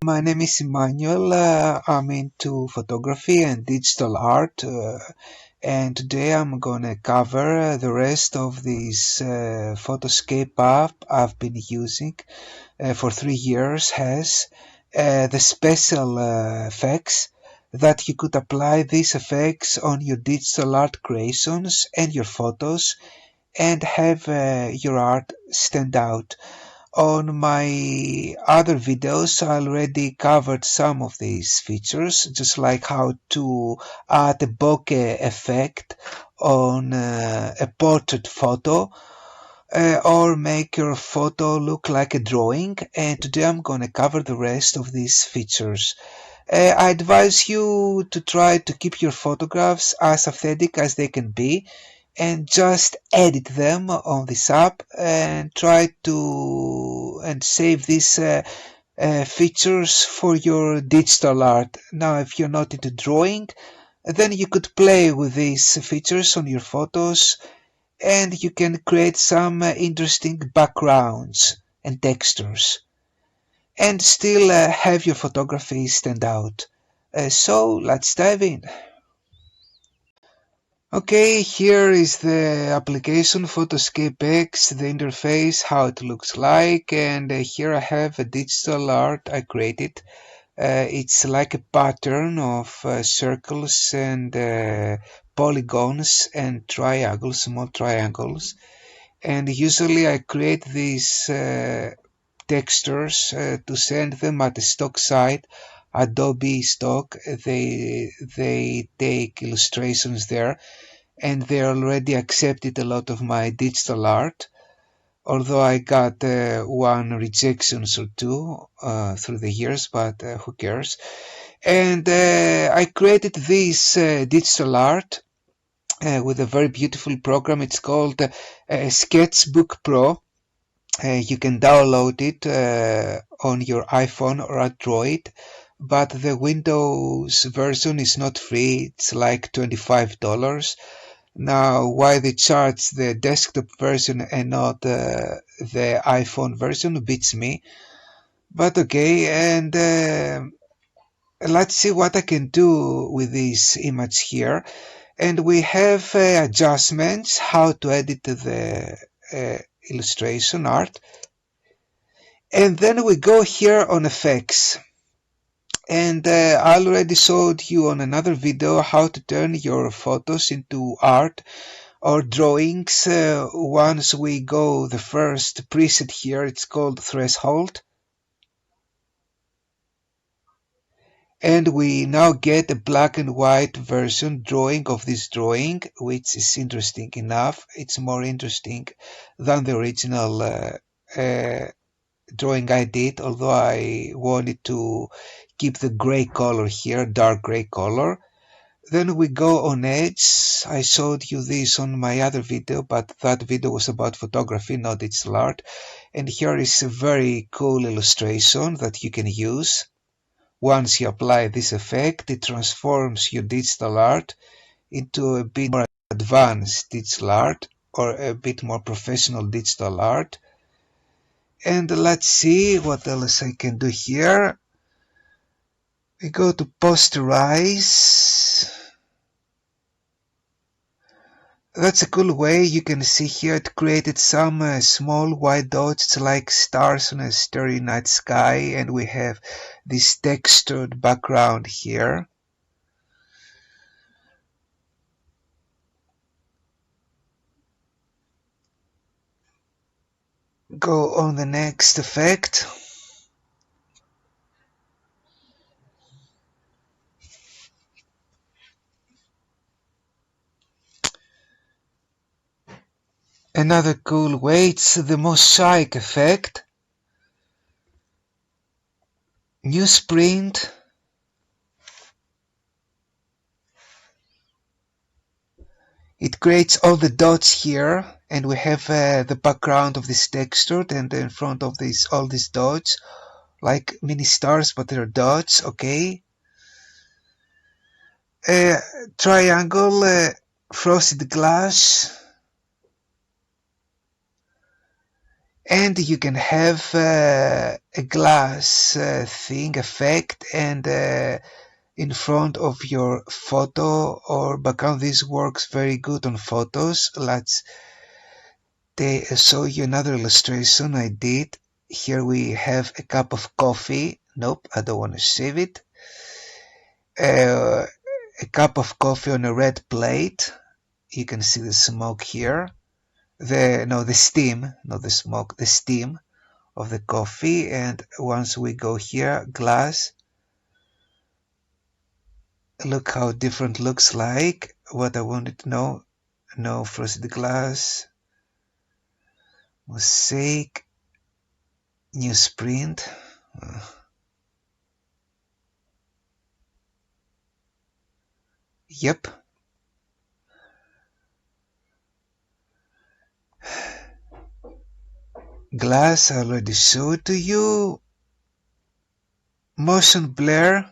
My name is Emmanuel. I'm into photography and digital art, and today I'm gonna cover the rest of this Photoscape app I've been using for 3 years. Has the special effects that you could apply these effects on your digital art creations and your photos and have your art stand out. On my other videos I already covered some of these features, just like how to add a bokeh effect on a portrait photo or make your photo look like a drawing, and today I'm gonna cover the rest of these features. I advise you to try to keep your photographs as authentic as they can be and just edit them on this app and try to and save these features for your digital art. Now, if you're not into drawing, then you could play with these features on your photos and you can create some interesting backgrounds and textures and still have your photography stand out. So let's dive in. Okay, here is the application Photoscape X, the interface, how it looks like, and here I have a digital art I created. It's like a pattern of circles and polygons and triangles, small triangles. And usually I create these textures to send them at the stock site, Adobe stock. They take illustrations there and they already accepted a lot of my digital art, although I got one rejections or two through the years, but who cares. And I created this digital art with a very beautiful program. It's called Sketchbook Pro. You can download it on your iPhone or Android, but the Windows version is not free. It's like $25. Now, why they charge the desktop version and not the iPhone version beats me. But okay, and let's see what I can do with this image here. And we have adjustments, how to edit the illustration art. And then we go here on effects. And I already showed you on another video how to turn your photos into art or drawings. Once we go the first preset here, it's called threshold, and we now get a black and white version drawing of this drawing, which is interesting enough. It's more interesting than the original uh, drawing I did, although I wanted to keep the gray color here, dark gray color. Then we go on edge. I showed you this on my other video, but that video was about photography, not digital art. And here is a very cool illustration that you can use. Once you apply this effect, it transforms your digital art into a bit more advanced digital art or a bit more professional digital art. And let's see what else I can do here. We go to posterize. That's a cool way. You can see here it created some small white dots like stars on a starry night sky, and we have this textured background here. Go on the next effect. Another cool way, it's the mosaic effect. Newsprint. It creates all the dots here, and we have the background of this textured, and in front of this all these dots, like mini stars, but they're dots. Okay. Triangle, frosted glass, And you can have a glass thing effect and in front of your photo or background. This works very good on photos. Let's show you another illustration I did. Here we have a cup of coffee. Nope, I don't want to save it. A cup of coffee on a red plate. You can see the smoke here. The steam, not the smoke, the steam of the coffee. And once we go here, glass, look how different looks like. What I wanted to know, no frosted glass, mosaic, newsprint. Yep. Glass, I already showed to you. Motion blur.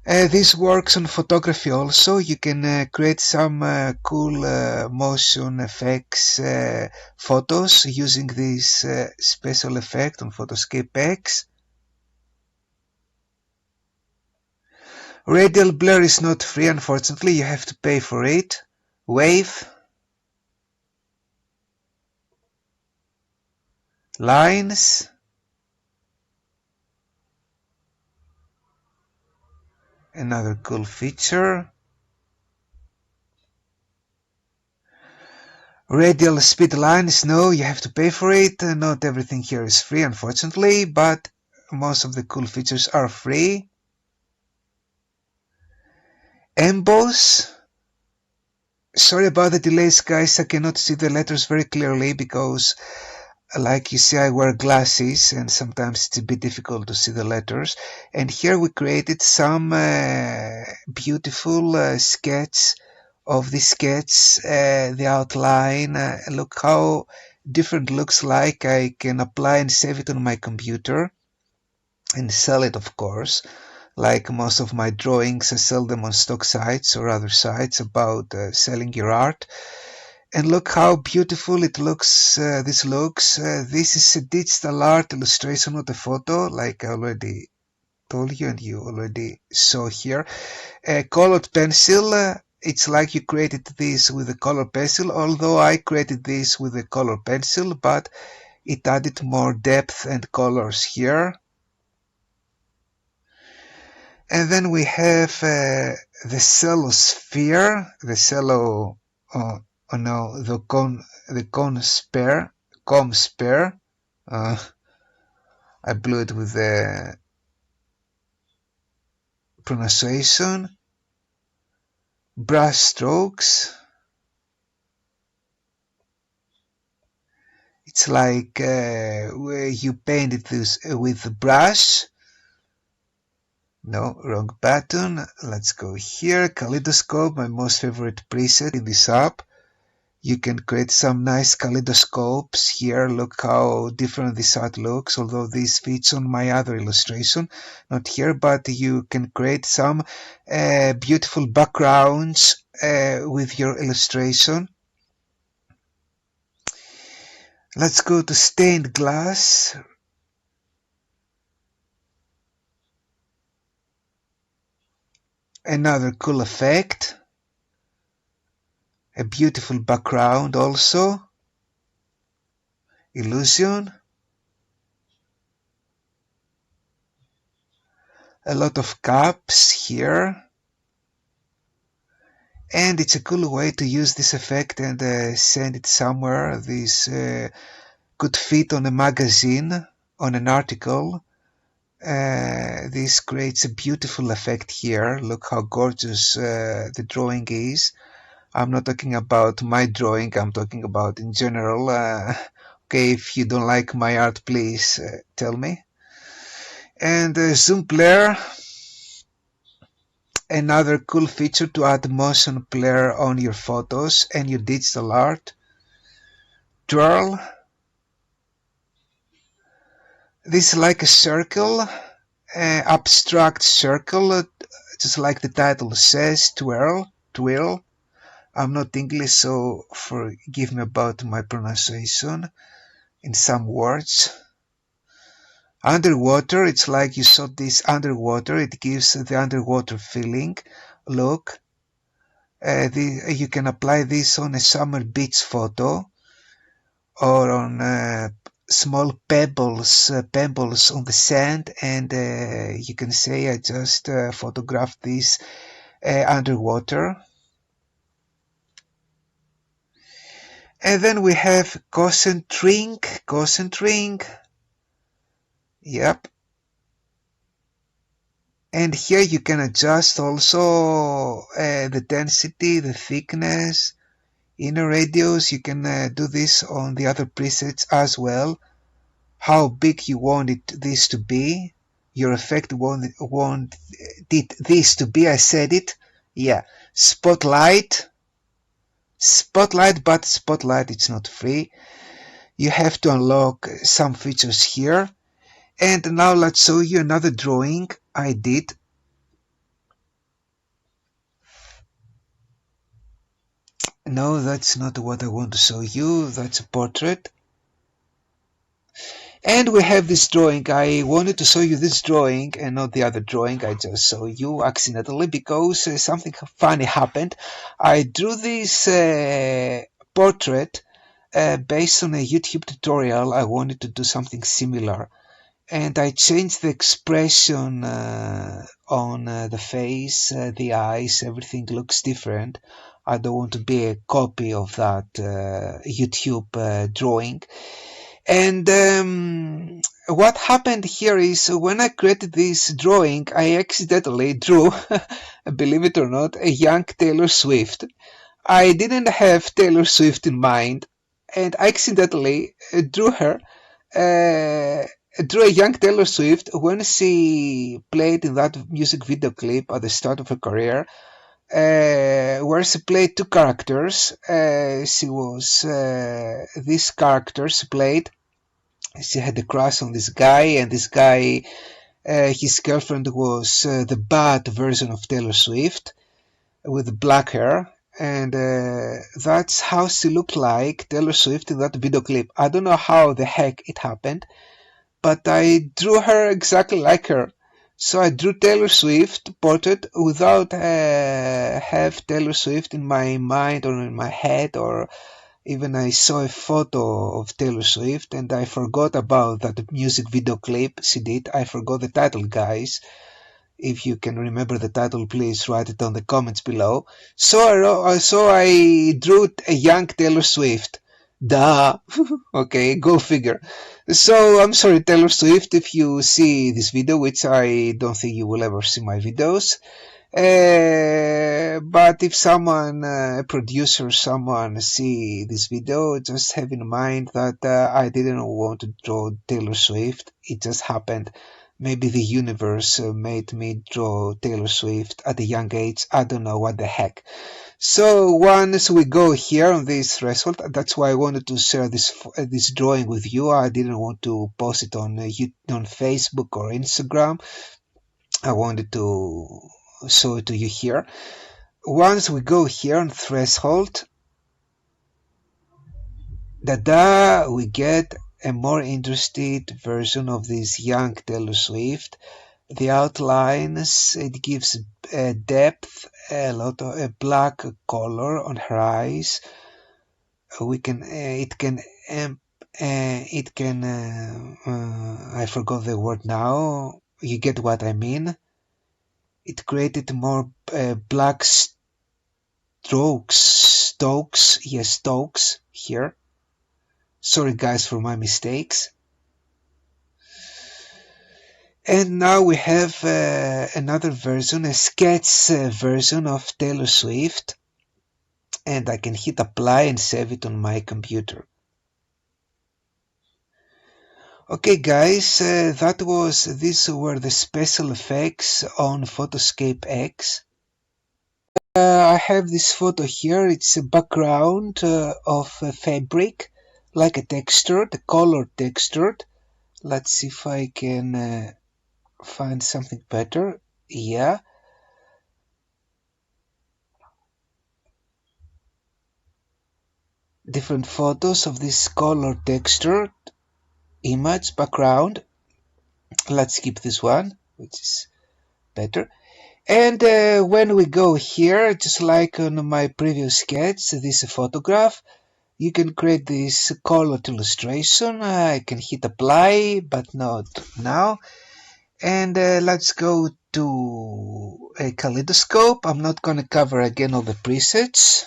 This works on photography also. You can create some cool motion effects photos using this special effect on Photoscape X. Radial blur is not free, unfortunately. You have to pay for it. Wave. Lines. Another cool feature. Radial speed lines, no, you have to pay for it. Not everything here is free, unfortunately, but most of the cool features are free. Emboss. Sorry about the delays, guys. I cannot see the letters very clearly because, like you see, I wear glasses and sometimes it's a bit difficult to see the letters. And here we created some beautiful sketch of the sketch, the outline. Look how different looks like. I can apply and save it on my computer and sell it, of course. Like most of my drawings, I sell them on stock sites or other sites about selling your art. And look how beautiful it looks. This looks. This is a digital art illustration of the photo, like I already told you and you already saw here. A colored pencil. It's like you created this with a color pencil, although I created this with a color pencil, but it added more depth and colors here. And then we have the cello sphere, the cello, oh no, the cone sphere, comb sphere. I blew it with the pronunciation. Brush strokes. It's like where you painted this with the brush. No, wrong button. Let's go here. Kaleidoscope, my most favorite preset in this app. You can create some nice kaleidoscopes here. Look how different this art looks, although this fits on my other illustration. Not here, but you can create some beautiful backgrounds with your illustration. Let's go to stained glass. Another cool effect. A beautiful background also. Illusion. A lot of caps here. And it's a cool way to use this effect and send it somewhere. This could fit on a magazine, on an article. This creates a beautiful effect here. Look how gorgeous the drawing is. I'm not talking about my drawing, I'm talking about in general. Okay, if you don't like my art, please tell me. And zoom blur. Another cool feature to add motion blur on your photos and your digital art. Twirl. This is like a circle, abstract circle, just like the title says, twirl. I'm not English, so forgive me about my pronunciation in some words. Underwater, it's like you saw this underwater, it gives the underwater feeling. Look, you can apply this on a summer beach photo or on small pebbles on the sand, and you can say I just photographed this underwater. And then we have concentrating. Yep. And here you can adjust also the density, the thickness, inner radius. You can do this on the other presets as well. How big you want this to be. Your effect want this to be. I said it. Yeah. Spotlight. But Spotlight it's not free. You have to unlock some features here. And now let's show you another drawing I did. No, that's not what I want to show you. That's a portrait. And we have this drawing. I wanted to show you this drawing and not the other drawing I just showed you accidentally because something funny happened. I drew this portrait based on a YouTube tutorial. I wanted to do something similar. And I changed the expression on the face, the eyes, everything looks different. I don't want to be a copy of that YouTube drawing. And what happened here is when I created this drawing, I accidentally drew, believe it or not, a young Taylor Swift. I didn't have Taylor Swift in mind, and I accidentally drew her. Drew a young Taylor Swift when she played in that music video clip at the start of her career, where she played two characters. These characters played. She had a crush on this guy, and this guy, his girlfriend was the bad version of Taylor Swift with black hair. And that's how she looked like, Taylor Swift, in that video clip. I don't know how the heck it happened, but I drew her exactly like her. So I drew Taylor Swift portrait without have Taylor Swift in my mind or in my head, or even I saw a photo of Taylor Swift and I forgot about that music video clip she did. I forgot the title, guys. If you can remember the title, please write it on the comments below. So I drew a young Taylor Swift. Duh. Okay, go figure. So I'm sorry, Taylor Swift, if you see this video, which I don't think you will ever see my videos. But if someone, a producer, someone see this video, just have in mind that I didn't want to draw Taylor Swift. It just happened. Maybe the universe made me draw Taylor Swift at a young age. I don't know what the heck. So once we go here on this threshold, that's why I wanted to share this drawing with you. I didn't want to post it on Facebook or Instagram. I wanted to show it to you here. Once we go here on threshold, we get a more interested version of this young Taylor Swift. The outlines, it gives depth, a lot of a black color on her eyes. I forgot the word now. You get what I mean. It created more black strokes here. Sorry guys for my mistakes. And now we have another version, a sketch version of Taylor Swift. And I can hit apply and save it on my computer. Okay guys, these were the special effects on Photoscape X. I have this photo here. It's a background of a fabric, like a texture, the color textured. Let's see if I can find something better. Yeah. different photos of this color texture image background. Let's keep this one, which is better. And when we go here, just like on my previous sketch, this photograph, you can create this colored illustration. I can hit apply, but not now. And let's go to a kaleidoscope. I'm not going to cover again all the presets.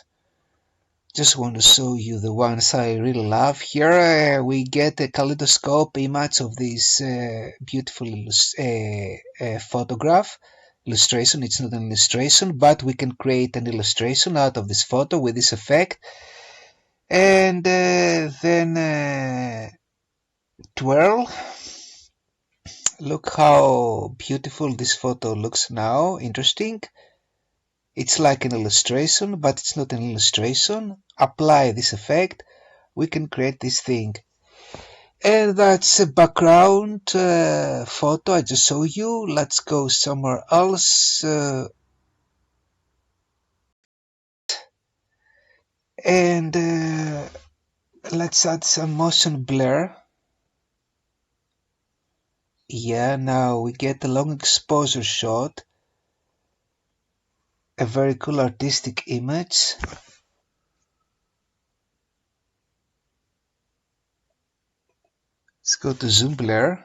Just want to show you the ones I really love. Here we get a kaleidoscope image of this beautiful photograph illustration. It's not an illustration, but we can create an illustration out of this photo with this effect. And then twirl. Look how beautiful this photo looks now. Interesting. It's like an illustration, but it's not an illustration. Apply this effect. We can create this thing. And that's a background photo I just showed you. Let's go somewhere else. And let's add some motion blur. Yeah, now we get a long exposure shot. A very cool artistic image. Let's go to zoom blur.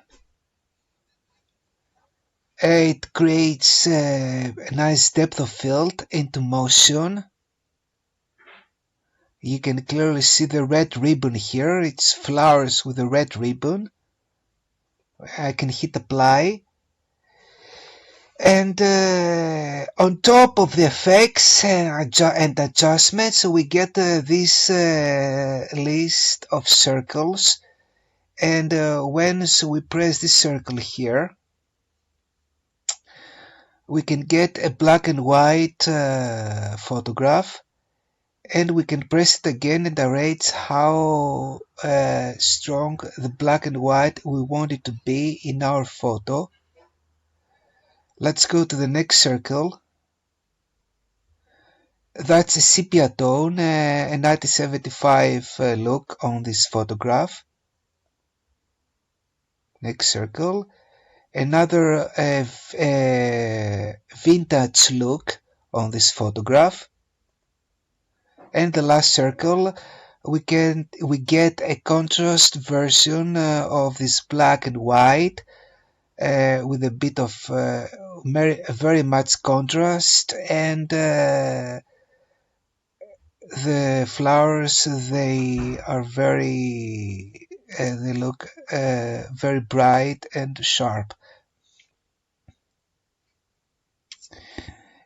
It creates a nice depth of field into motion. You can clearly see the red ribbon here. It's flowers with a red ribbon. I can hit apply. And on top of the effects and adjustments, we get this list of circles. And once we press this circle here, we can get a black and white photograph. And we can press it again and narrates how strong the black and white we want it to be in our photo. Let's go to the next circle. That's a sepia tone, a 1975 look on this photograph. Next circle. Another vintage look on this photograph. And the last circle, we get a contrast version of this black and white with a bit of very much contrast, and the flowers, they are they look very bright and sharp.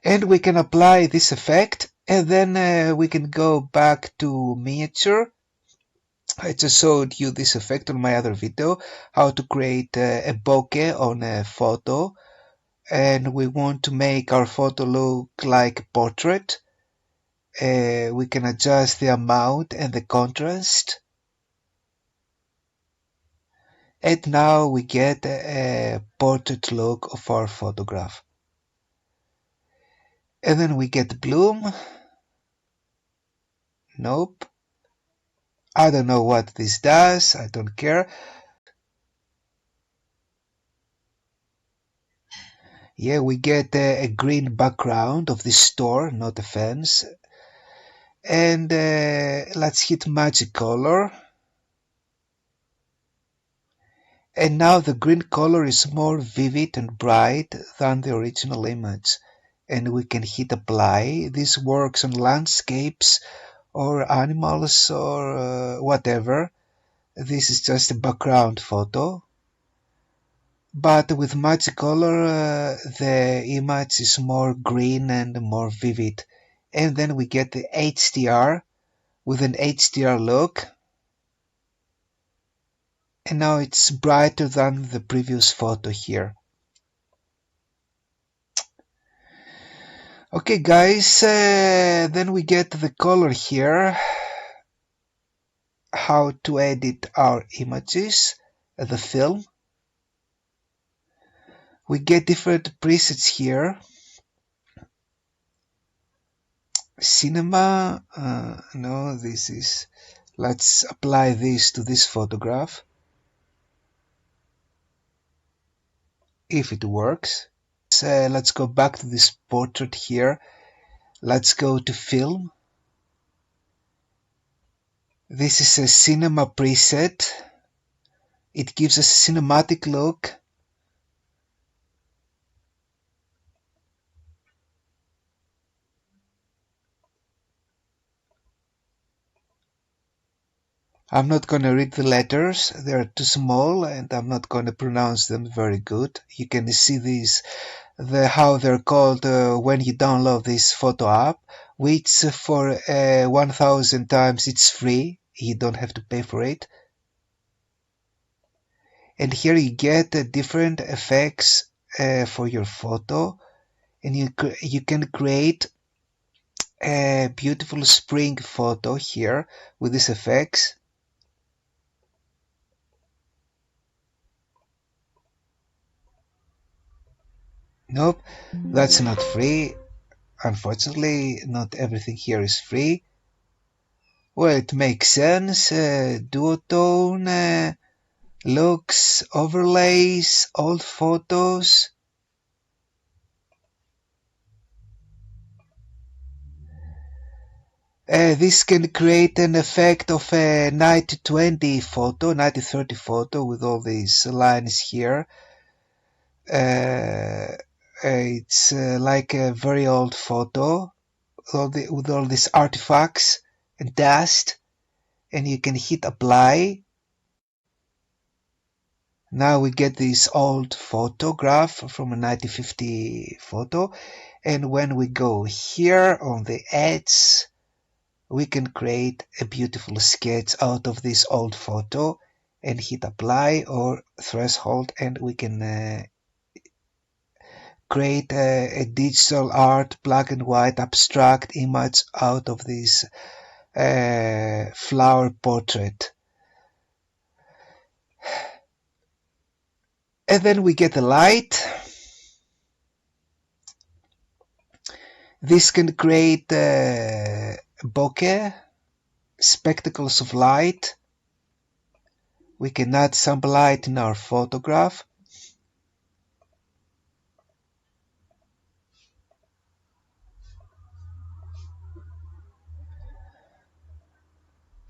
And we can apply this effect, and then we can go back to miniature. I just showed you this effect on my other video, how to create a bokeh on a photo, and we want to make our photo look like a portrait. We can adjust the amount and the contrast, and now we get a portrait look of our photograph. And then we get bloom. Nope. I don't know what this does. I don't care. Yeah, we get a green background of this store, not a fence. And let's hit magic color. And now the green color is more vivid and bright than the original image. And we can hit apply. This works on landscapes or animals or whatever. This is just a background photo. But with magic color, the image is more green and more vivid. And then we get the HDR with an HDR look. And now it's brighter than the previous photo here. Okay guys, then we get the color here, how to edit our images, the film. We get different presets here. Cinema, no, this is Let's apply this to this photograph. If it works. Let's go back to this portrait here. Let's go to film. This is a cinema preset. It gives us a cinematic look. I'm not going to read the letters, they're too small and I'm not going to pronounce them very good. You can see these, how they're called when you download this photo app, which for 1000 times it's free, you don't have to pay for it. And here you get different effects for your photo, and you can create a beautiful spring photo here with these effects. Nope, that's not free. Unfortunately, not everything here is free. Well, it makes sense. Duotone, looks, overlays, old photos. This can create an effect of a 90-20 photo, 90-30 photo with all these lines here. It's like a very old photo with all these artifacts and dust, and you can hit apply. Now we get this old photograph from a 1950 photo, and when we go here on the edge, we can create a beautiful sketch out of this old photo and hit apply or threshold, and we can create a digital art, black and white abstract image out of this flower portrait. And then we get the light. This can create bokeh, spectacles of light. We can add some light in our photograph.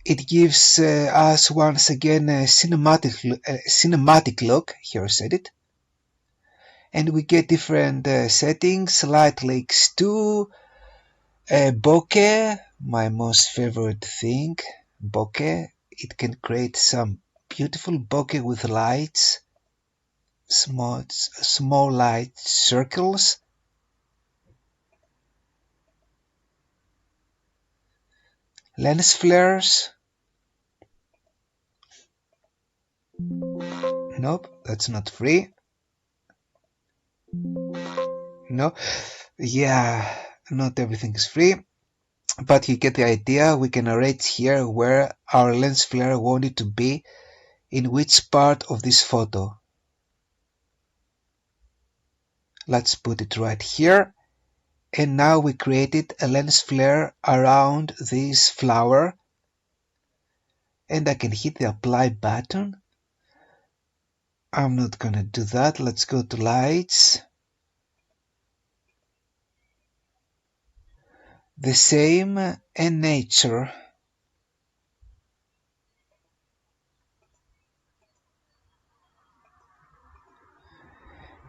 It gives us once again a cinematic look. Here I said it. And we get different settings, light leaks 2, bokeh, my most favorite thing, bokeh. It can create some beautiful bokeh with lights, small light circles. Lens flares. Nope, that's not free. No, yeah, not everything is free, but you get the idea. We can arrange here where our lens flare wanted to be, in which part of this photo. Let's put it right here. And now we created a lens flare around this flower, and I can hit the apply button. I'm not gonna do that. Let's go to lights. The same, and nature.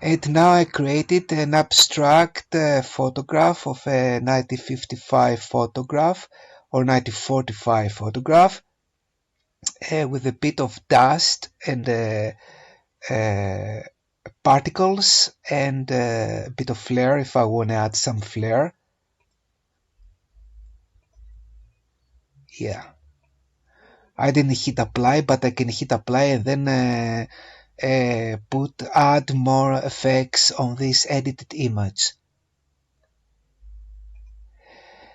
And now I created an abstract photograph of a 1955 photograph or 1945 photograph with a bit of dust and particles and a bit of flare if I want to add some flare. Yeah, I didn't hit apply, but I can hit apply and then add more effects on this edited image.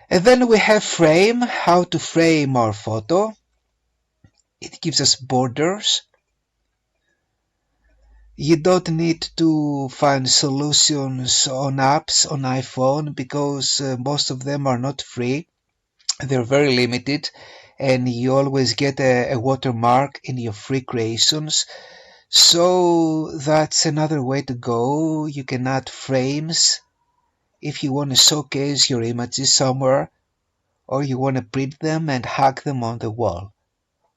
And then we have frame, how to frame our photo. It gives us borders. You don't need to find solutions on apps on iPhone because most of them are not free. They're very limited, and you always get a watermark in your free creations. So that's another way to go. You can add frames if you want to showcase your images somewhere, or you want to print them and hang them on the wall,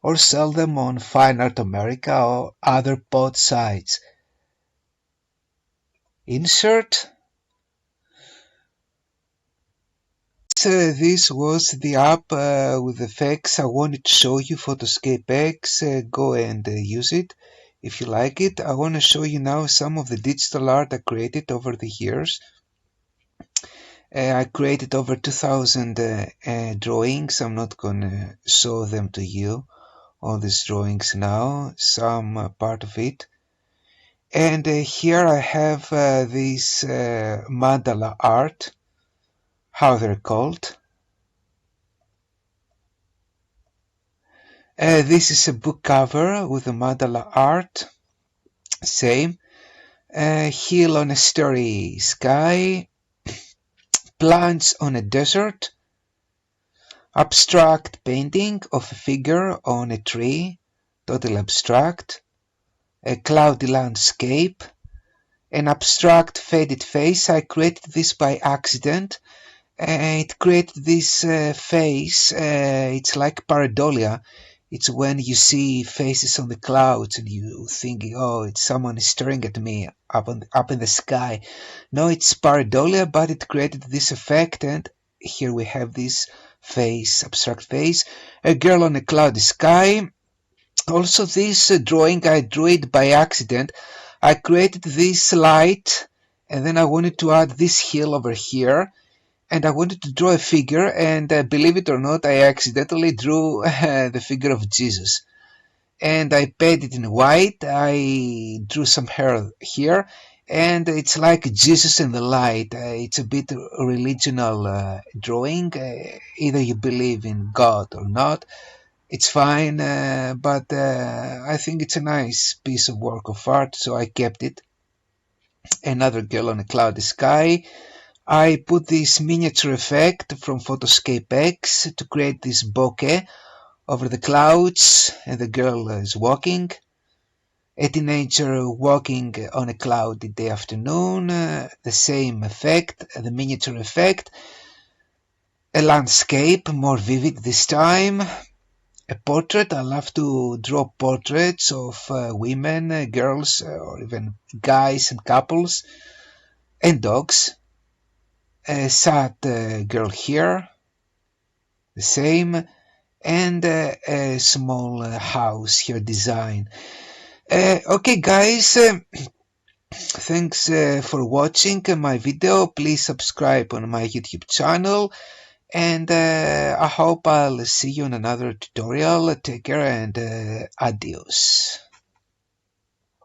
or sell them on Fine Art America or other pod sites. Insert. So this was the app with effects I wanted to show you, Photoscape X. Go and use it if you like it. I want to show you now some of the digital art I created over the years. I created over 2000 drawings. I'm not going to show them to you, all these drawings now, some part of it. And here I have this mandala art, how they're called. This is a book cover with the mandala art, same. Hill on a starry sky, plants on a desert, abstract painting of a figure on a tree, totally abstract, a cloudy landscape, an abstract faded face. I created this by accident. It created this face. It's like pareidolia. It's when you see faces on the clouds and you think, oh, it's someone staring at me up in the sky. No, it's pareidolia, but it created this effect, and here we have this face, abstract face, a girl on a cloudy sky. Also, this drawing, I drew it by accident. I created this light, and then I wanted to add this hill over here, and I wanted to draw a figure, and believe it or not, I accidentally drew the figure of Jesus. And I painted it in white. I drew some hair here, and it's like Jesus in the light. It's a bit religional drawing. Either you believe in God or not, it's fine, but I think it's a nice piece of work of art, so I kept it. Another girl on a cloudy sky. I put this miniature effect from Photoscape X to create this bokeh over the clouds, and the girl is walking. A teenager walking on a cloudy day afternoon, the same effect, the miniature effect. A landscape, more vivid this time. A portrait. I love to draw portraits of women, girls, or even guys and couples, and dogs. A sad girl here, the same, and a small house here design. Okay guys, thanks for watching my video. Please subscribe on my YouTube channel, and I hope I'll see you in another tutorial. Take care and adios.